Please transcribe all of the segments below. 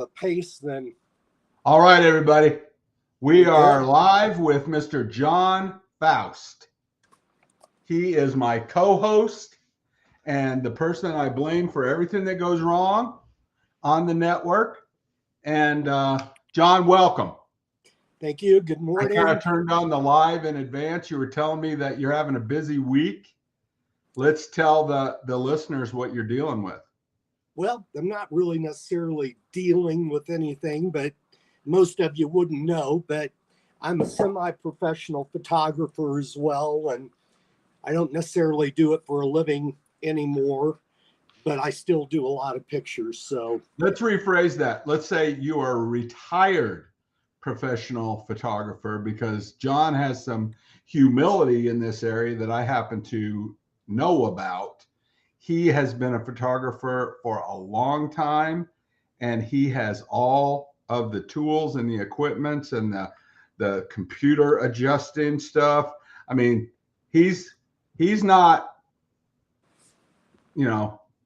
pace, then All right, everybody. We are good. live with Mr. John Faust. He is my co-host and the person I blame for everything that goes wrong on the network. And John, welcome. Thank you. Good I kind morning. of turned on the live in advance. You were telling me that you're having a busy week. Let's tell the listeners what you're dealing with. Well, I'm not really necessarily dealing with anything, but most of you wouldn't know, but I'm a semi-professional photographer as well, and I don't necessarily do it for a living anymore, but I still do a lot of pictures. So Let's rephrase that. Let's say you are a retired professional photographer, because John has some humility in this area that I happen to know about. He has been a photographer for a long time, and he has all of the tools and the equipments and the computer adjusting stuff. I mean, he's not,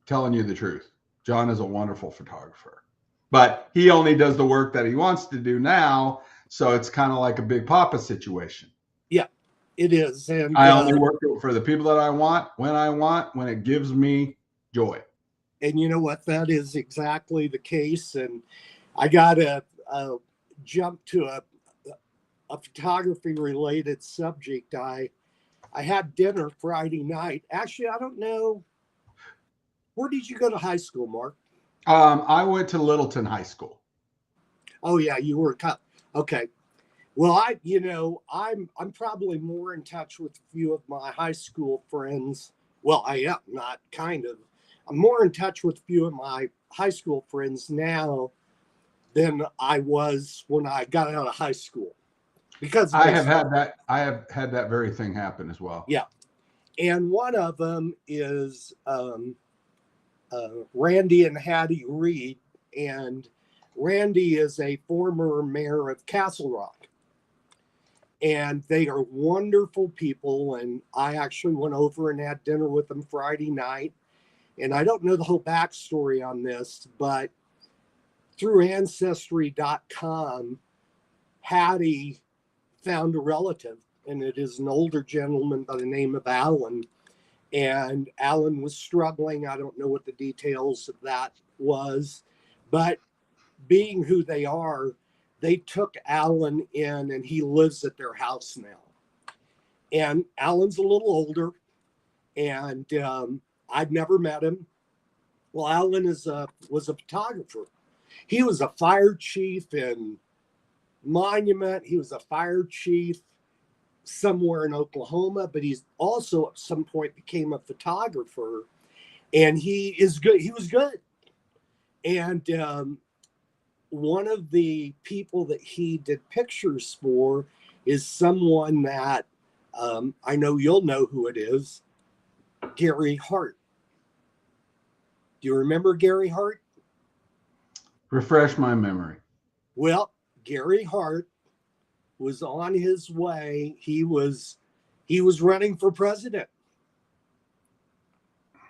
telling you the truth. John is a wonderful photographer, but he only does the work that he wants to do now. So it's kind of like a Big Papa situation. yeah, it is. And I only work for the people that I want, when it gives me joy. And you know what? That is exactly the case. And I got to jump to a photography related subject. I had dinner Friday night. Actually, I don't know. Where did you go to high school, Mark? I went to Littleton High School. Oh yeah, you were okay. Well, I'm probably more in touch with a few of my high school friends. Well, I am not kind of. I'm more in touch with a few of my high school friends now than I was when I got out of high school. Because I have had that very thing happen as well. Yeah. And one of them is Randy and Hattie Reed. And Randy is a former mayor of Castle Rock. And they are wonderful people. And I actually went over and had dinner with them Friday night. And I don't know the whole backstory on this, but through Ancestry.com, Hattie found a relative, and it is an older gentleman by the name of Alan. And Alan was struggling. I don't know what the details of that was, but being who they are, they took Alan in, and he lives at their house now. And Alan's a little older, and I'd never met him. Well, Alan was a photographer. He was a fire chief in Monument. He was a fire chief somewhere in Oklahoma, but he's also at some point became a photographer, and he is good. He was good. And one of the people that he did pictures for is someone that I know you'll know who it is, Gary Hart. Do you remember Gary Hart? Refresh my memory. Well, Gary Hart was on his way. He was running for president.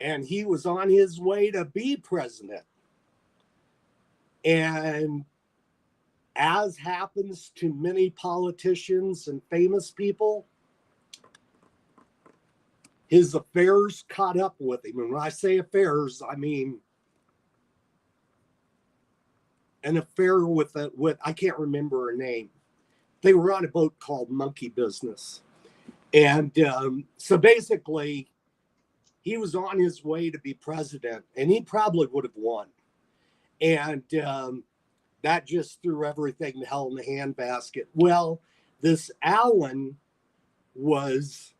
And he was on his way to be president. And as happens to many politicians and famous people, his affairs caught up with him. And when I say affairs, I mean an affair with I can't remember her name. They were on a boat called Monkey Business. And so basically, he was on his way to be president, and he probably would have won. And that just threw everything to hell in the handbasket. Well, this Alan was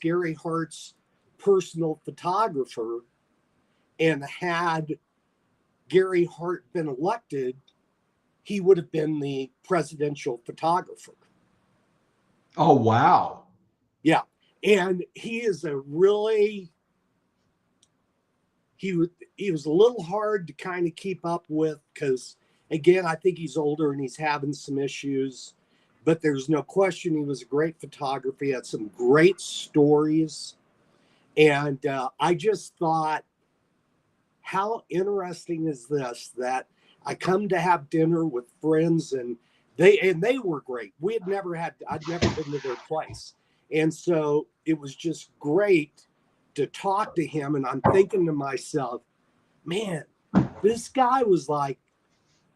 Gary Hart's personal photographer, and had Gary Hart been elected, he would have been the presidential photographer. Oh, wow. Yeah. And he is a really, he was a little hard to kind of keep up with because, again, I think he's older and he's having some issues. But there's no question he was a great photographer. He had some great stories. And I just thought how interesting is this that I come to have dinner with friends and they were great. I'd never been to their place. And so it was just great to talk to him. And I'm thinking to myself, man, this guy was like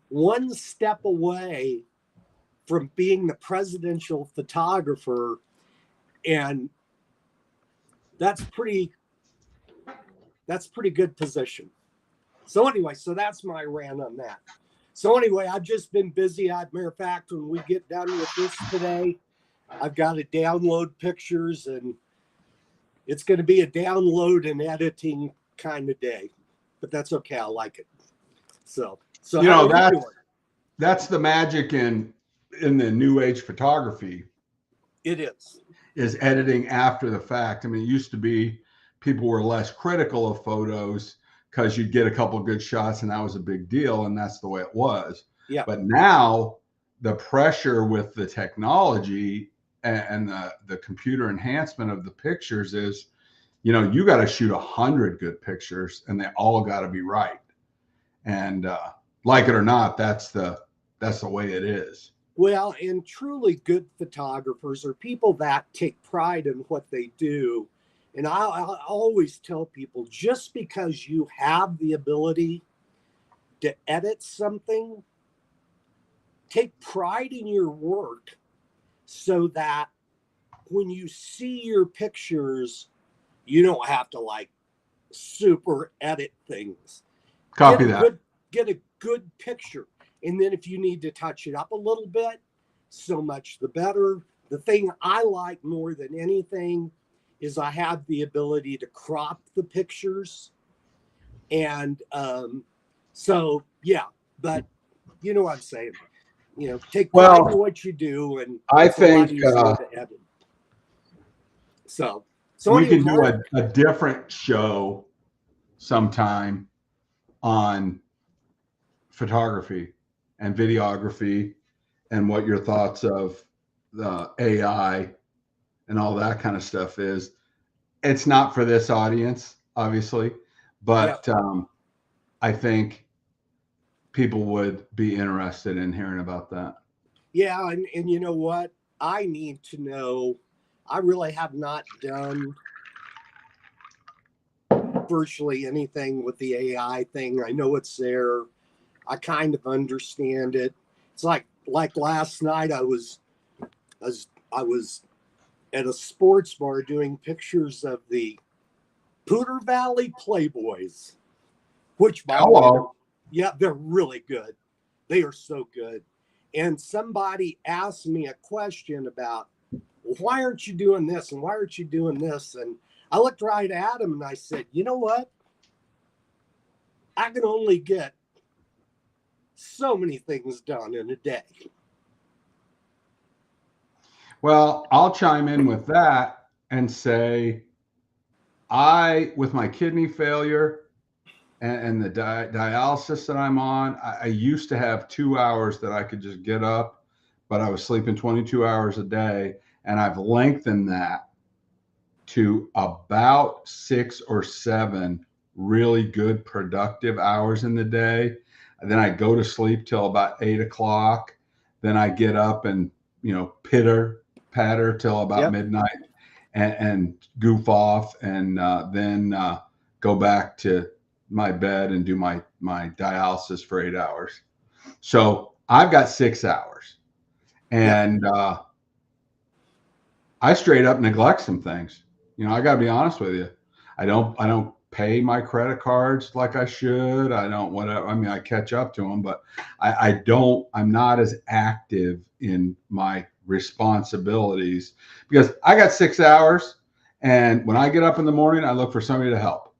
one step away from being the presidential photographer. And that's pretty good position. So anyway, so that's my rant on that. So anyway, I've just been busy. Matter of fact, when we get done with this today, I've got to download pictures, and it's going to be a download and editing kind of day. But that's okay. I like it. So that's the magic in the new age photography. It is editing after the fact. I mean, it used to be people were less critical of photos because you'd get a couple of good shots and that was a big deal, and that's the way it was. Yeah. But now the pressure with the technology and the computer enhancement of the pictures is, you got to shoot 100 good pictures and they all got to be right. And like it or not, that's the way it is. Well, and truly good photographers are people that take pride in what they do. And I'll always tell people, just because you have the ability to edit something, take pride in your work so that when you see your pictures, you don't have to like super edit things. Copy that. Get a good picture. And then if you need to touch it up a little bit, so much the better. The thing I like more than anything is I have the ability to crop the pictures. And so, yeah, but you know what I'm saying? Take pride in what you do. And I think to edit. So we can do a different show sometime on photography and videography and what your thoughts of the AI and all that kind of stuff is. It's not for this audience, obviously, but I think people would be interested in hearing about that. Yeah, and you know what? I need to know. I really have not done virtually anything with the AI thing. I know it's there. I kind of understand it. It's like last night I was at a sports bar doing pictures of the Poudre Valley Playboys, which by the way, they're really good. They are so good. And somebody asked me a question about, well, why aren't you doing this? And why aren't you doing this? And I looked right at him and I said, you know what? I can only get so many things done in a day. Well, I'll chime in with that and say, with my kidney failure and the dialysis that I'm on, I used to have 2 hours that I could just get up, but I was sleeping 22 hours a day. And I've lengthened that to about 6 or 7 really good productive hours in the day. And then I go to sleep till about 8 o'clock. Then I get up and, pitter patter till about midnight and goof off and then go back to my bed and do my dialysis for 8 hours. So I've got 6 hours and I straight up neglect some things. I got to be honest with you. I don't pay my credit cards like I should. I don't whatever. I mean, I catch up to them, but I'm not as active in my responsibilities because I got 6 hours. And when I get up in the morning, I look for somebody to help.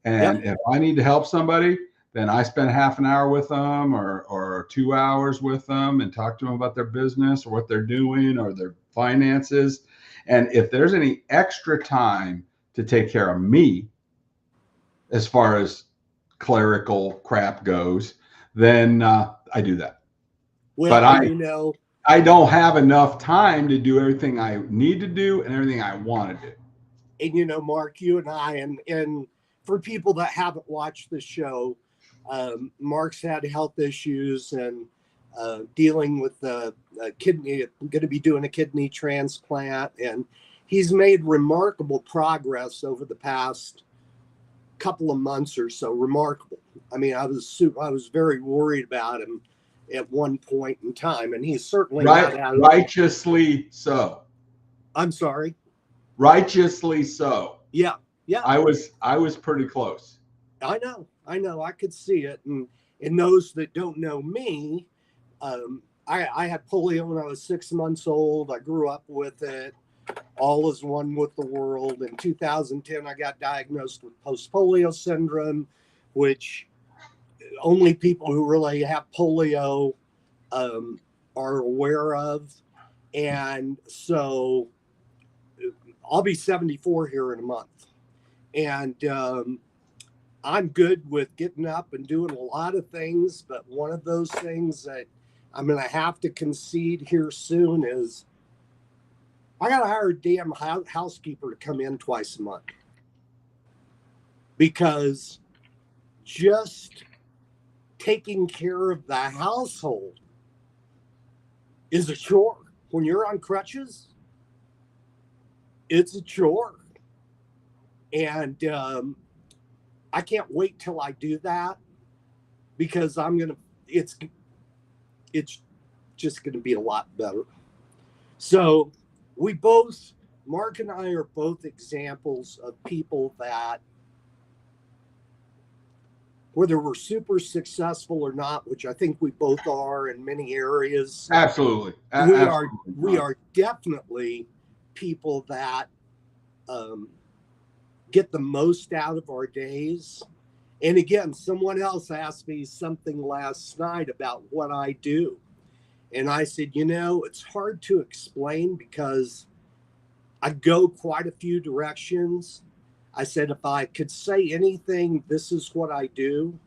And if I need to help somebody, then I spend half an hour with them or 2 hours with them and talk to them about their business or what they're doing or their finances. And if there's any extra time to take care of me, as far as clerical crap goes, then I do that. Well, but I don't have enough time to do everything I need to do and everything I want to do. And Mark, you and I, and for people that haven't watched the show, Mark's had health issues and dealing with the kidney, going to be doing a kidney transplant. And he's made remarkable progress over the past couple of months or so. Remarkable. I mean, I was very worried about him at one point in time, and he's certainly not out of righteously so. I'm sorry. Righteously so. Yeah. I was pretty close. I know. I could see it. And those that don't know me, I had polio when I was 6 months old. I grew up with it. All is one with the world. In 2010, I got diagnosed with post-polio syndrome, which only people who really have polio are aware of. And so I'll be 74 here in a month. And I'm good with getting up and doing a lot of things. But one of those things that I'm going to have to concede here soon is I got to hire a damn housekeeper to come in twice a month. Because just taking care of the household is a chore. When you're on crutches, it's a chore. And I can't wait till I do that, because it's just going to be a lot better. So Mark and I are both examples of people that, whether we're super successful or not, which I think we both are in many areas. Absolutely. We are definitely people that get the most out of our days. And again, someone else asked me something last night about what I do. And I said, it's hard to explain because I go quite a few directions. I said, if I could say anything, this is what I do,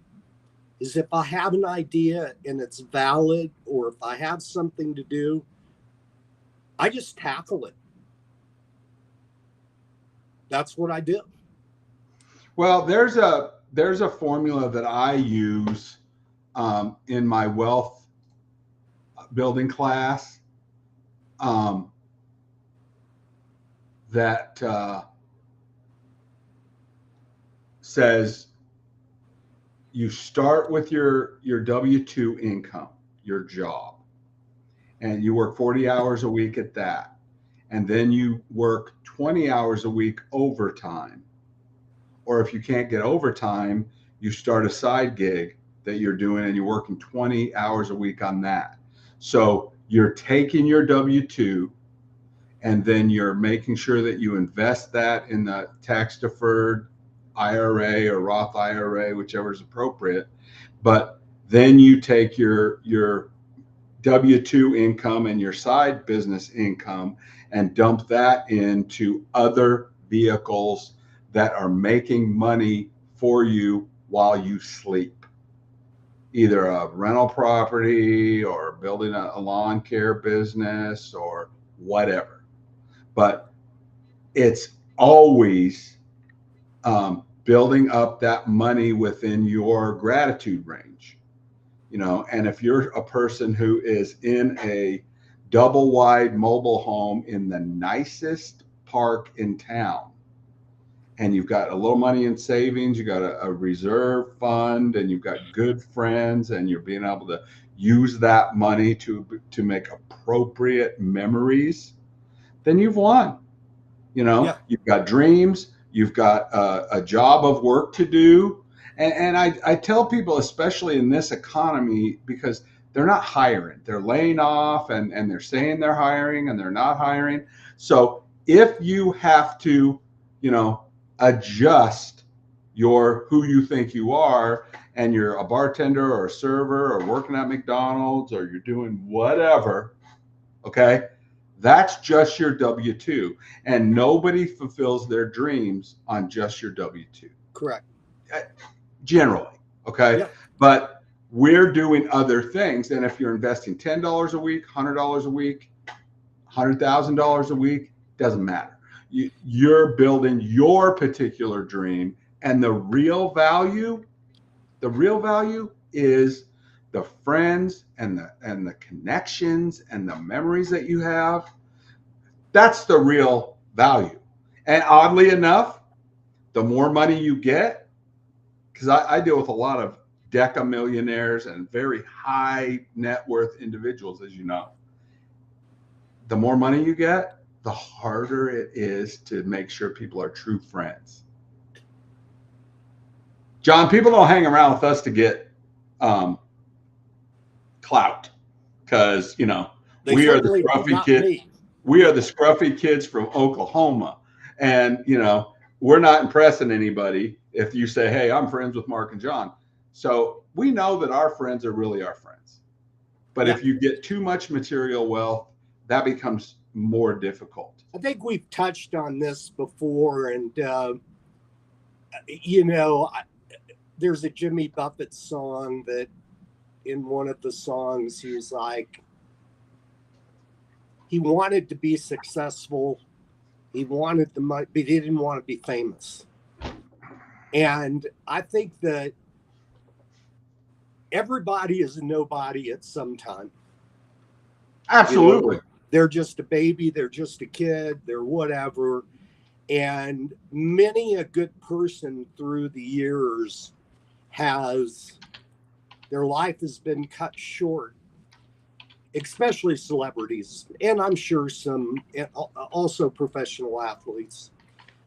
is if I have an idea and it's valid, or if I have something to do, I just tackle it. That's what I do. Well, there's a formula that I use in my wealth building class that says you start with your W-2 income, your job, and you work 40 hours a week at that. And then you work 20 hours a week overtime. Or if you can't get overtime, you start a side gig that you're doing and you're working 20 hours a week on that. So you're taking your W-2 and then you're making sure that you invest that in the tax deferred IRA or Roth IRA, whichever is appropriate. But then you take your W-2 income and your side business income and dump that into other vehicles that are making money for you while you sleep. Either a rental property or building a lawn care business or whatever. But it's always building up that money within your gratitude range. And if you're a person who is in a double wide mobile home in the nicest park in town, and you've got a little money in savings, you got a reserve fund, and you've got good friends, and you're being able to use that money to make appropriate memories, then you've won. You've got dreams, you've got a job of work to do. And I tell people, especially in this economy, because they're not hiring, they're laying off, and they're saying they're hiring and they're not hiring. So if you have to, adjust who you think you are, and you're a bartender or a server or working at McDonald's or you're doing whatever, okay, that's just your W-2. And nobody fulfills their dreams on just your W-2. Correct. Generally, okay? Yeah. But we're doing other things. And if you're investing $10 a week, $100 a week, $100,000 a week, doesn't matter. You're building your particular dream And the real value is the friends and the connections and the memories that you have. That's the real value. And oddly enough, the more money you get, because I deal with a lot of deca millionaires and very high net worth individuals, as you know. The more money you get, the harder it is to make sure people are true friends. John, people don't hang around with us to get clout, because They we are the certainly do scruffy not kid. me. We are the scruffy kids from Oklahoma, and we're not impressing anybody if you say, "Hey, I'm friends with Mark and John." So we know that our friends are really our friends. But Yeah. if you get too much material wealth, that becomes more difficult. I think we've touched on this before, and there's a Jimmy Buffett song that in one of the songs he's like, he wanted to be successful, he wanted the money, but he didn't want to be famous. And I think that everybody is a nobody at some time. Absolutely. They're just a baby, they're just a kid, they're whatever. And many a good person through the years their life has been cut short, especially celebrities. And I'm sure some also professional athletes.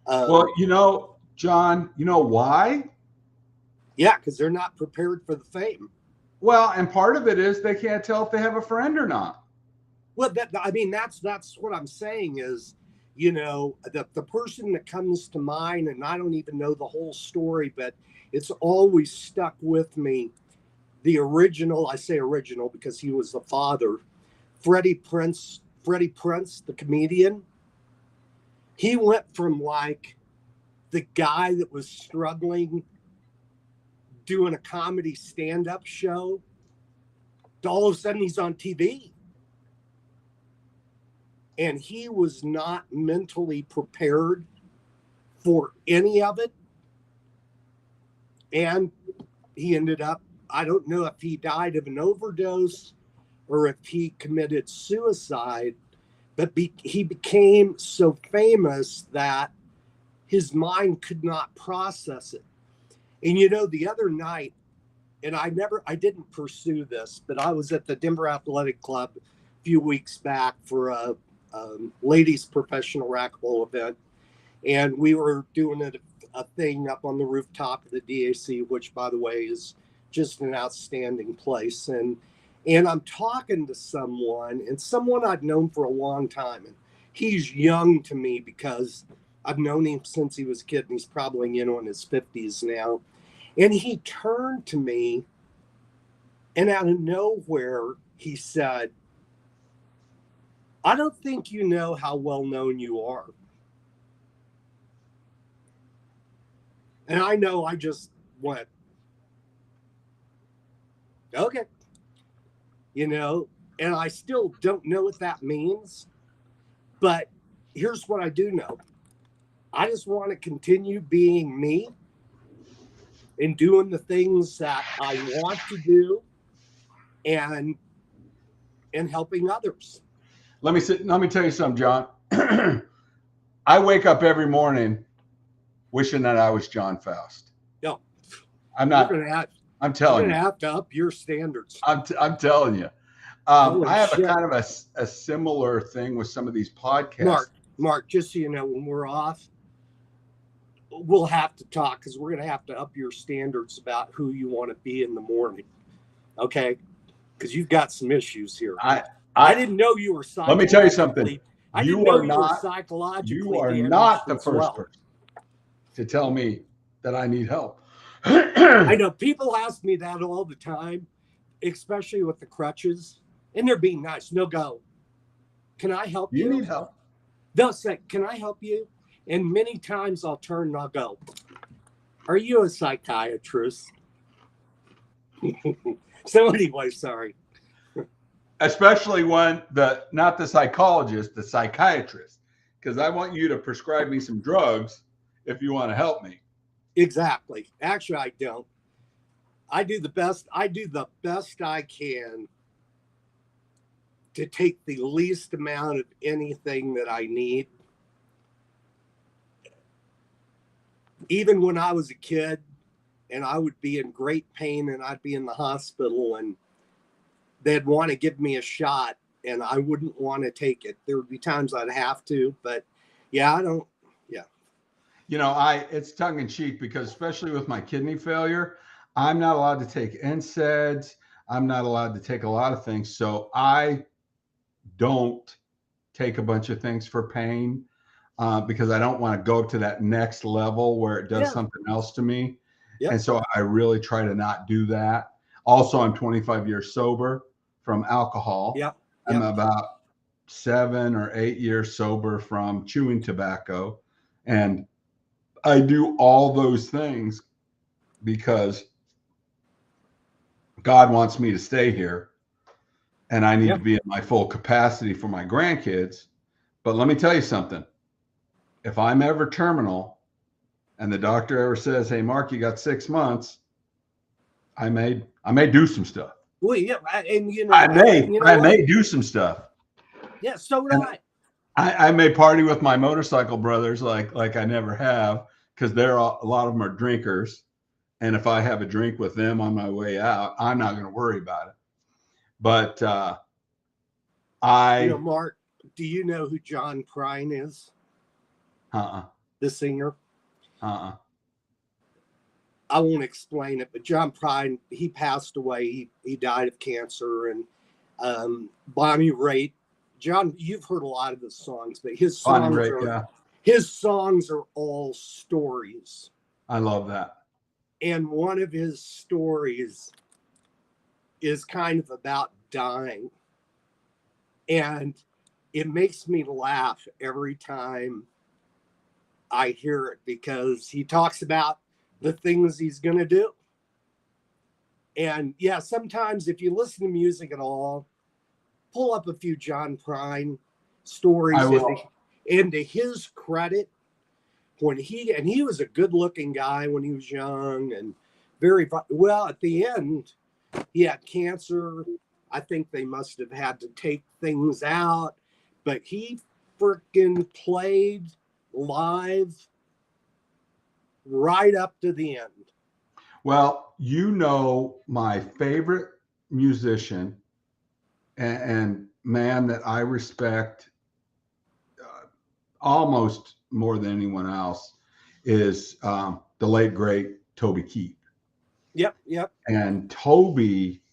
Well, John, why? Yeah, because they're not prepared for the fame. Well, and part of it is they can't tell if they have a friend or not. Well, that's what I'm saying is, the person that comes to mind, and I don't even know the whole story, but it's always stuck with me. The original, I say original because he was the father, Freddie Prinze, the comedian. He went from like the guy that was struggling doing a comedy stand-up show to all of a sudden he's on TV. And he was not mentally prepared for any of it. And he ended up, I don't know if he died of an overdose or if he committed suicide, but he became so famous that his mind could not process it. And the other night, and I didn't pursue this, but I was at the Denver Athletic Club a few weeks back for a ladies professional racquetball event, and we were doing a thing up on the rooftop of the DAC, which by the way is just an outstanding place. And I'm talking to someone I've known for a long time, and he's young to me because I've known him since he was a kid, and he's probably in his 50s now. And he turned to me, and out of nowhere he said, "I don't think you know how well known you are." And I know I just went, okay. And I still don't know what that means. But here's what I do know. I just want to continue being me and doing the things that I want to do and helping others. Let me tell you something, John. I wake up every morning wishing that I was John Faust. No, I'm not. I'm telling you. You're gonna have to up your standards. I'm telling you. I have a kind of a similar thing with some of these podcasts. Mark, just so you know, when we're off, we'll have to talk because we're going to have to up your standards about who you want to be in the morning. Okay? Because you've got some issues here. I didn't know you were psychologically. Let me tell you something. You are not the first person to tell me that I need help. I know people ask me that all the time, especially with the crutches, and they're being nice. They'll go, "Can I help you?" You need help. They'll say, "Can I help you?" And many times I'll turn and I'll go, "Are you a psychiatrist?" So anyway, sorry. Especially when not the psychologist, the psychiatrist, because I want you to prescribe me some drugs if you want to help me. Exactly. Actually, I don't. I do the best. I do the best I can to take the least amount of anything that I need. Even when I was a kid and I would be in great pain and I'd be in the hospital and they'd want to give me a shot and I wouldn't want to take it. There would be times I'd have to, but yeah, I don't. Yeah. You know, it's tongue in cheek because especially with my kidney failure, I'm not allowed to take NSAIDs. I'm not allowed to take a lot of things. So I don't take a bunch of things for pain because I don't want to go to that next level where it does Yeah. something else to me. Yep. And so I really try to not do that. Also, I'm 25 years sober from alcohol. Yep. I'm Yep. about 7 or 8 years sober from chewing tobacco. And I do all those things because God wants me to stay here and I need Yep. to be at my full capacity for my grandkids. But let me tell you something. If I'm ever terminal and the doctor ever says, "Hey, Mark, you got 6 months," I may do some stuff. Well, yeah, and I may do some stuff. Yeah, so would And I. I may party with my motorcycle brothers like I never have because a lot of them are drinkers. And if I have a drink with them on my way out, I'm not going to worry about it. But Mark, do you know who John Prine is? uh-uh, The singer? uh-uh. I won't explain it, but John Prine, he passed away. He died of cancer. And Bonnie Raitt. John, you've heard a lot of his songs, but Bonnie Raitt, yeah. his songs are all stories. I love that. And one of his stories is kind of about dying. And it makes me laugh every time I hear it because he talks about the things he's going to do. And yeah, sometimes if you listen to music at all, pull up a few John Prine stories. And to his credit, he was a good looking guy when he was young and very well. At the end, he had cancer. I think they must have had to take things out, but he freaking played live right up to the end. Well, my favorite musician and man that I respect almost more than anyone else is the late great Toby Keith. Yep. And Toby,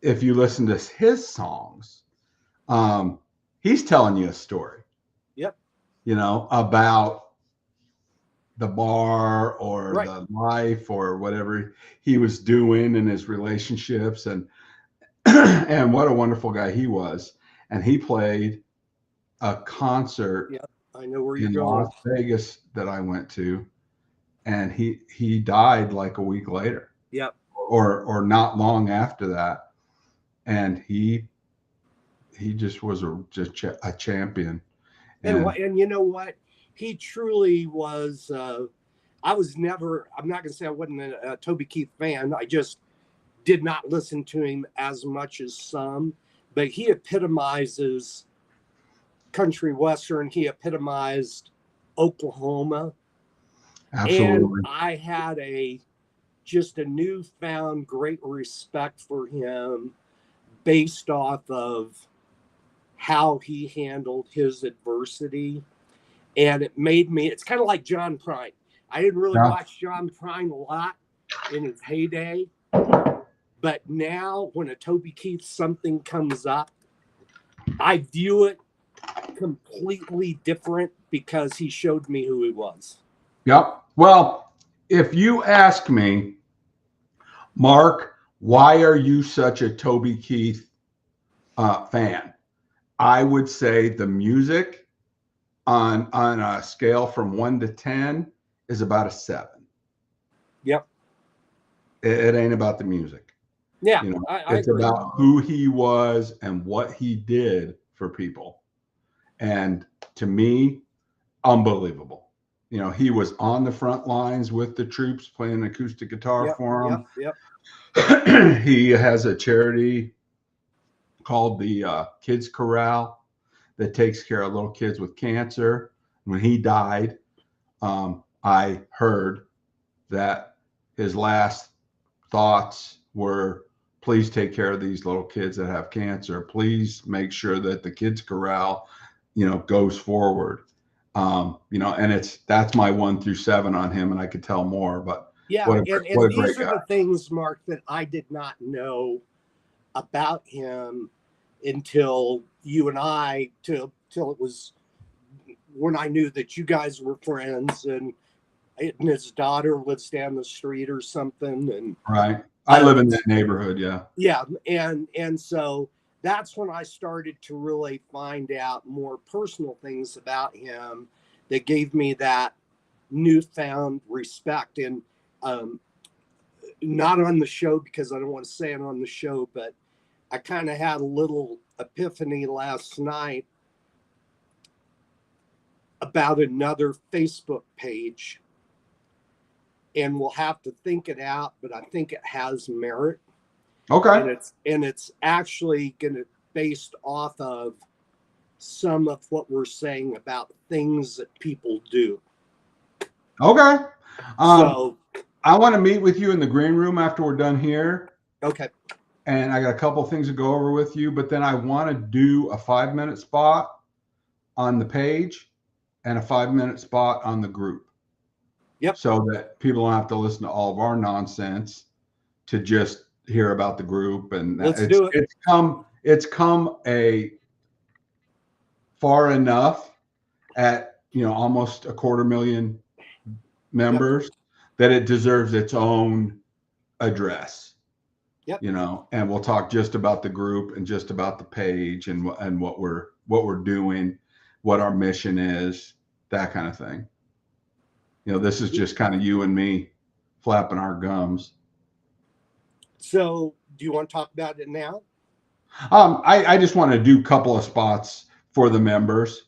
if you listen to his songs, he's telling you a story. Yep. About the bar or Right. the life or whatever he was doing in his relationships and and what a wonderful guy he was. And he played a concert I know where you're in going. Las Vegas that I went to, and he died like a week later. Yep. Or not long after that. And he just was a champion. And you know what? He truly was. I'm not going to say I wasn't a Toby Keith fan. I just did not listen to him as much as some, but he epitomizes country western. He epitomized Oklahoma. Absolutely. And I had just a newfound great respect for him based off of how he handled his adversity. And it's kind of like John Prine. I didn't really watch John Prine a lot in his heyday, but now when a Toby Keith something comes up, I view it completely different because he showed me who he was. Yep. Well, if you ask me, Mark, why are you such a Toby Keith fan? I would say the music on a scale from 1 to 10 is about a 7. Yep. It ain't about the music. Yeah, it's agree. About who he was and what he did for people. And to me, unbelievable. he was on the front lines with the troops playing acoustic guitar Yep. for Yep. Yep. them. He has a charity called the Kids Corral that takes care of little kids with cancer. When he died, I heard that his last thoughts were, please take care of these little kids that have cancer. Please make sure that the Kids Corral, goes forward. And that's my 1 through 7 on him, and I could tell more, but Yeah. what And a great these are guy. the things, Mark, that I did not know about him until you and I, till it was when I knew that you guys were friends, and his daughter lives down the street or something. And Right. I live in that neighborhood. Yeah. yeah. And so that's when I started to really find out more personal things about him that gave me that newfound respect. And not on the show, because I don't want to say it on the show, but I kind of had a little epiphany last night about another Facebook page, and we'll have to think it out, but I think it has merit. Okay. And it's actually going to based off of some of what we're saying about things that people do. Okay. So I want to meet with you in the green room after we're done here. okay. And I got a couple of things to go over with you, but then I want to do a 5-minute spot on the page and a 5-minute spot on the group. Yep. So that people don't have to listen to all of our nonsense to just hear about the group. And Do it. It's come a far enough at almost 250,000 members that it deserves its own address. Yep. And we'll talk just about the group and just about the page and what we're doing, what our mission is, that kind of thing. This is just kind of you and me flapping our gums. So do you want to talk about it now? I just want to do a couple of spots for the members.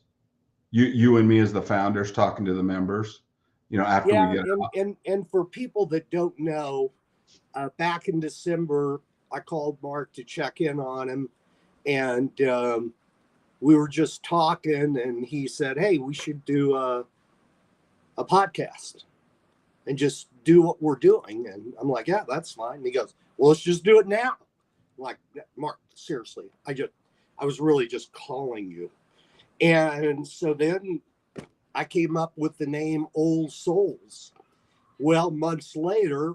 You and me as the founders talking to the members, after we get out. And for people that don't know, back in December, I called Mark to check in on him, and we were just talking, and he said, "Hey, we should do a podcast and just do what we're doing." And I'm like, "Yeah, that's fine." And he goes, "Well, let's just do it now." I'm like, Mark, seriously, I was really just calling you. And so then I came up with the name Old Souls. Well, months later,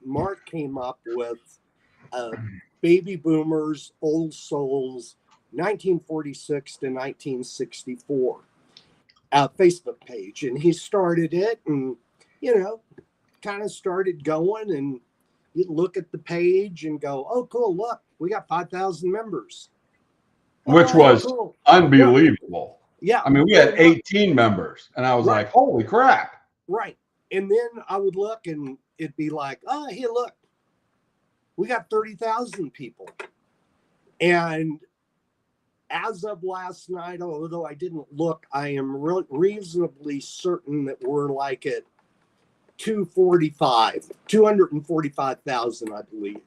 Mark came up with Baby Boomers, Old Souls, 1946 to 1964 Facebook page. And he started it and, kind of started going, and you'd look at the page and go, oh, cool, look, we got 5,000 members. Which was cool. unbelievable. Yeah. I mean, we had 18 members, and I was like, holy crap. Right. And then I would look, and it'd be like, oh, hey, look, we got 30,000 people. And as of last night, although I didn't look, I am reasonably certain that we're like at 245,000, I believe.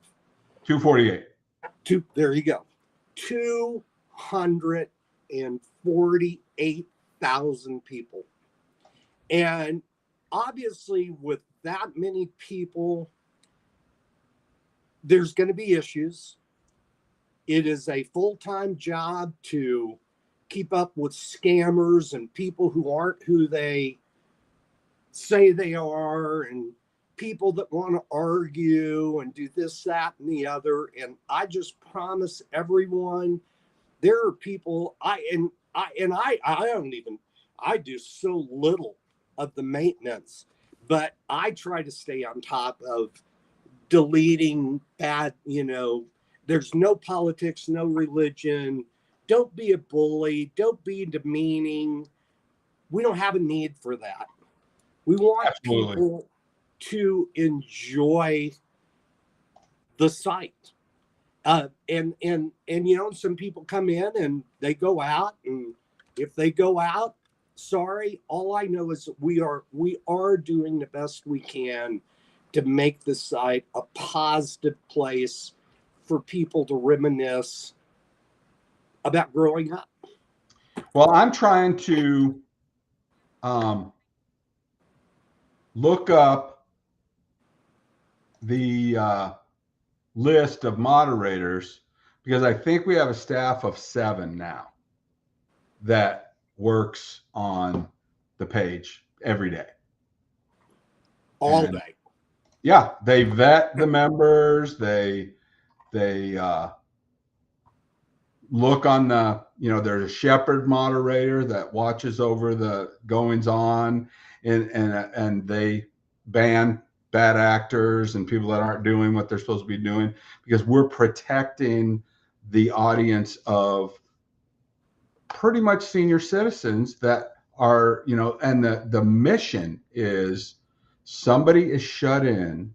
248. There you go. 248,000 people. And obviously, with that many people, there's going to be issues. It is a full-time job to keep up with scammers and people who aren't who they say they are, and people that want to argue and do this, that, and the other. And I just promise everyone, there are people I do so little of the maintenance, but I try to stay on top of deleting bad, there's no politics, no religion. Don't be a bully. Don't be demeaning. We don't have a need for that. We want people to enjoy the site. And some people come in and they go out, and if they go out, sorry. All I know is we are doing the best we can to make the site a positive place for people to reminisce about growing up. Well, I'm trying to look up the list of moderators because I think we have a staff of 7 now that works on the page every day. All day. Yeah, they vet the members. They look on the, there's a shepherd moderator that watches over the goings on, and they ban bad actors and people that aren't doing what they're supposed to be doing, because we're protecting the audience of pretty much senior citizens that are, and the mission is somebody is shut in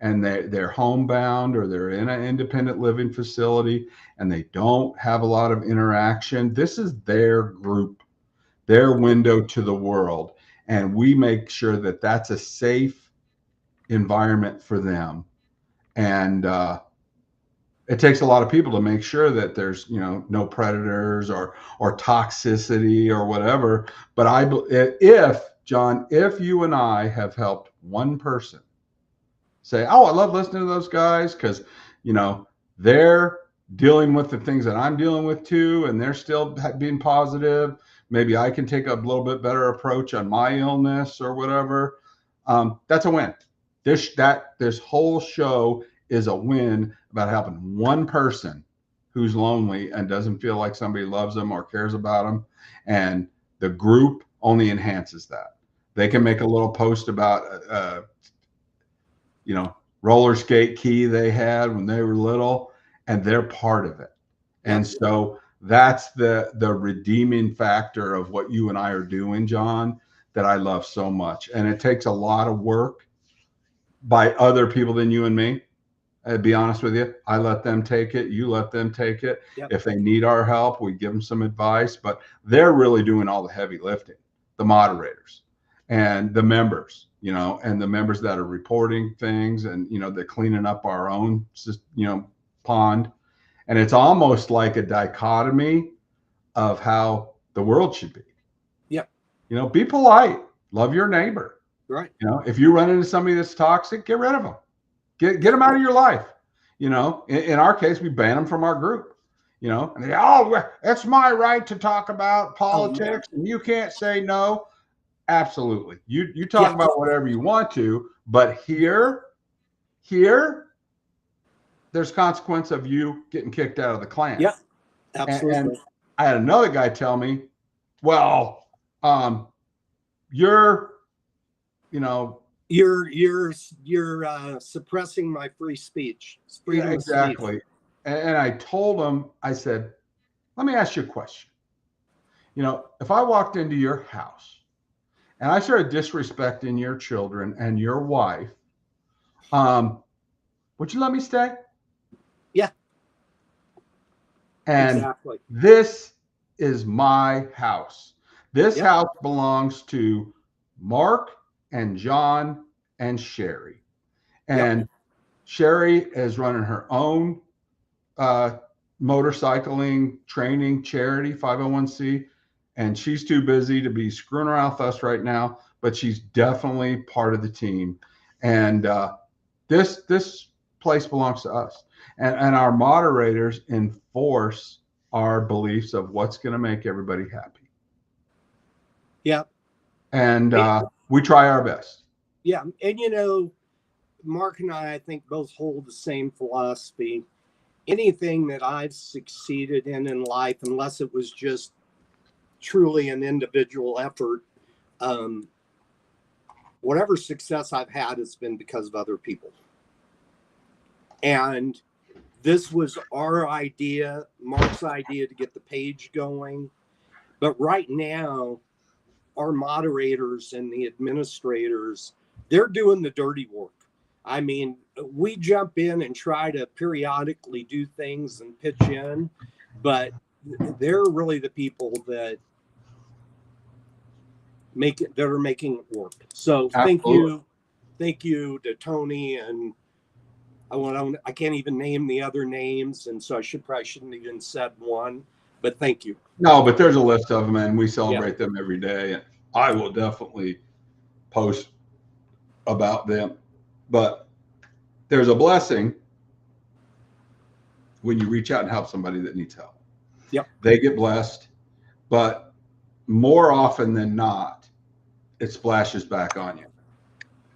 and they're homebound or they're in an independent living facility and they don't have a lot of interaction. This is their group, their window to the world. And we make sure that that's a safe environment for them. And it takes a lot of people to make sure that there's, no predators or toxicity or whatever. But if you and I have helped one person say, oh, I love listening to those guys because, they're dealing with the things that I'm dealing with too, and they're still being positive. Maybe I can take a little bit better approach on my illness or whatever. That's a win. This whole show is a win about helping one person who's lonely and doesn't feel like somebody loves them or cares about them. And the group only enhances that. They can make a little post about, roller skate key they had when they were little, and they're part of it. And so that's the redeeming factor of what you and I are doing, John, that I love so much. And it takes a lot of work by other people than you and me. I'll be honest with you. I let them take it. You let them take it. Yep. If they need our help, we give them some advice, but they're really doing all the heavy lifting, the moderators and the members, and the members that are reporting things and, they're cleaning up our own, pond. And it's almost like a dichotomy of how the world should be. Yep. Be polite, love your neighbor. Right. If you run into somebody that's toxic, get rid of them. Get them out of your life. In our case, we ban them from our group. And they go, oh, it's my right to talk about politics, and you can't say no. Absolutely. You talk about whatever you want to, but here, there's consequence of you getting kicked out of the clan. Yeah, absolutely. And I had another guy tell me, well, you're suppressing my free speech. Yeah, exactly. And I told him, I said, let me ask you a question. If I walked into your house and I started disrespecting your children and your wife, would you let me stay? Yeah. And exactly. This is my house. This house belongs to Mark and John and Sherry. And Sherry is running her own motorcycling training charity, 501c, and she's too busy to be screwing around with us right now, but she's definitely part of the team. And this place belongs to us. And our moderators enforce our beliefs of what's going to make everybody happy. Yeah. And we try our best. Yeah. And, Mark and I think, both hold the same philosophy. Anything that I've succeeded in life, unless it was just truly an individual effort, whatever success I've had has been because of other people. And this was our idea, Mark's idea, to get the page going. But right now, our moderators and the administrators, they're doing the dirty work. I mean, we jump in and try to periodically do things and pitch in, but they're really the people that that are making it work. So Absolutely. thank you to Tony, and I can't even name the other names, and so probably shouldn't even said one, but thank you. No, but there's a list of them, and we Yeah. celebrate them every day. And I will definitely post about them. But there's a blessing when you reach out and help somebody that needs help. Yep. They get blessed, but more often than not, it splashes back on you.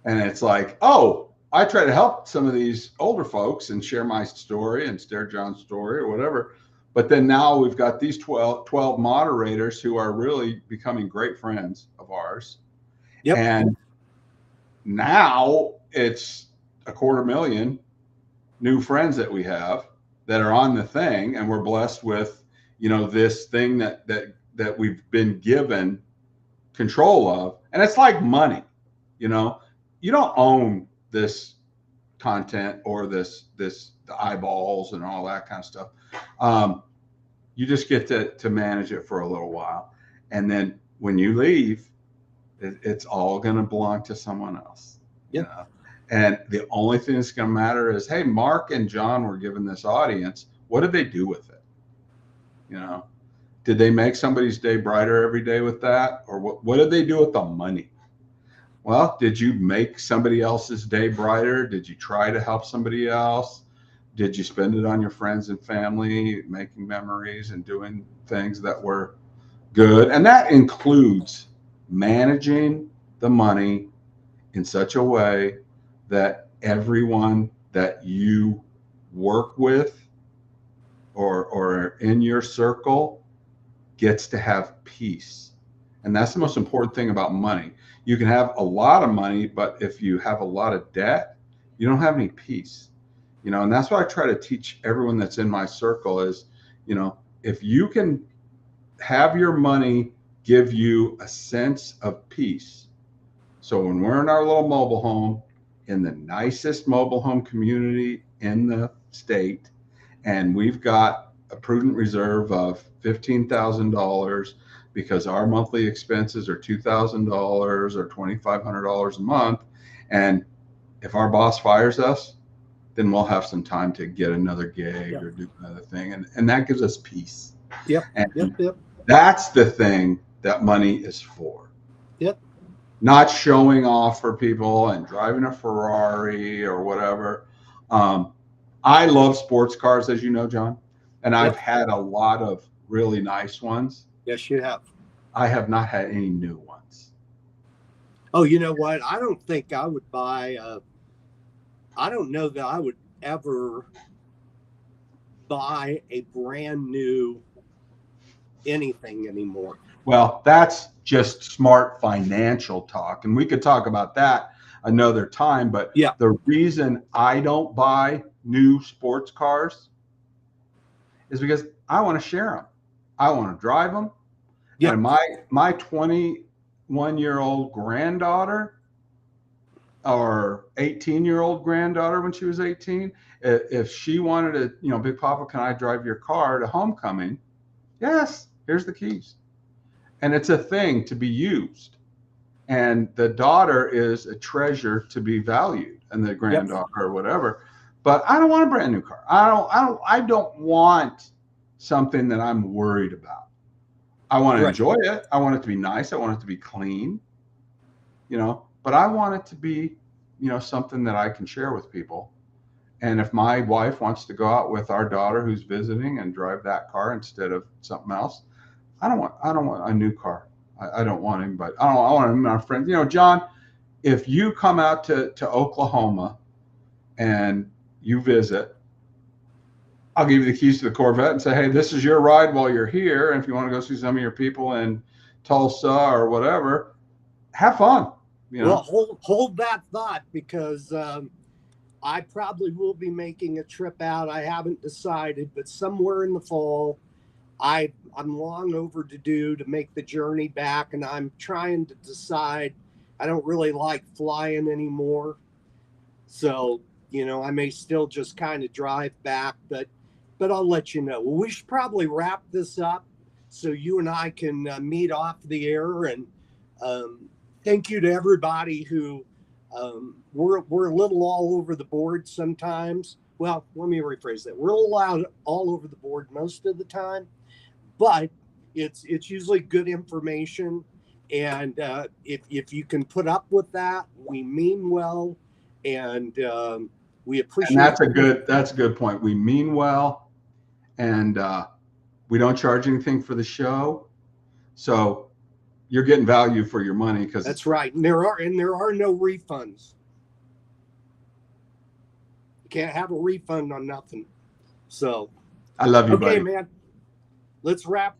And it's like, oh, I try to help some of these older folks and share my story and share John's story or whatever. But then now we've got these 12 moderators who are really becoming great friends of ours. Yep. And now it's 250,000 new friends that we have that are on the thing, and we're blessed with, this thing that we've been given control of. And it's like money, you don't own this content or the eyeballs and all that kind of stuff. You just get to manage it for a little while, and then when you leave, it's all going to belong to someone else. Yep. And the only thing that's going to matter is, hey, Mark and John were given this audience. What did they do with it? Did they make somebody's day brighter every day with that? Or what did they do with the money? Well, did you make somebody else's day brighter? Did you try to help somebody else? Did you spend it on your friends and family, making memories and doing things that were good? And that includes managing the money in such a way that everyone that you work with or in your circle gets to have peace. And that's the most important thing about money. You can have a lot of money, but if you have a lot of debt, you don't have any peace. And that's what I try to teach everyone that's in my circle is, if you can have your money give you a sense of peace. So when we're in our little mobile home, in the nicest mobile home community in the state, and we've got a prudent reserve of $15,000 because our monthly expenses are $2,000 or $2,500 a month. And if our boss fires us, then we'll have some time to get another gig or do another thing. And that gives us peace. Yep. And Yep. that's the thing that money is for. Yep. Not showing off for people and driving a Ferrari or whatever. I love sports cars, as you know, John, and I've had a lot of really nice ones. Yes, you have. I have not had any new ones. Oh, you know what? I don't think I would buy I don't know that I would ever buy a brand new anything anymore. Well, that's just smart financial talk. And we could talk about that another time. But the reason I don't buy new sports cars is because I want to share them. I want to drive them. Yep. And my 21-year-old granddaughter or 18-year-old granddaughter when she was 18, if she wanted to, Big Papa, can I drive your car to homecoming? Yes, here's the keys. And it's a thing to be used. And the daughter is a treasure to be valued, and the granddaughter or whatever. But I don't want a brand new car. I don't want something that I'm worried about. I want to enjoy it. I want it to be nice. I want it to be clean, but I want it to be, something that I can share with people. And if my wife wants to go out with our daughter who's visiting and drive that car instead of something else, I don't want a new car. I don't want anybody. I want my friends. John, if you come out to Oklahoma and you visit, I'll give you the keys to the Corvette and say, hey, this is your ride while you're here. And if you want to go see some of your people in Tulsa or whatever, have fun. Well, hold that thought, because I probably will be making a trip out. I haven't decided, but somewhere in the fall, I'm long overdue to make the journey back, and I'm trying to decide. I don't really like flying anymore. So, I may still just kind of drive back, but I'll let you know. Well, we should probably wrap this up so you and I can meet off the air and Thank you to everybody who we're a little all over the board sometimes. Well, let me rephrase that. We're allowed all over the board most of the time, but it's usually good information. And if you can put up with that, we mean well, and we appreciate. And that's a good point. We mean well, and we don't charge anything for the show, so you're getting value for your money. Because That's right, and there are no refunds. You can't have a refund on nothing. So I love you, okay, buddy. man. Let's wrap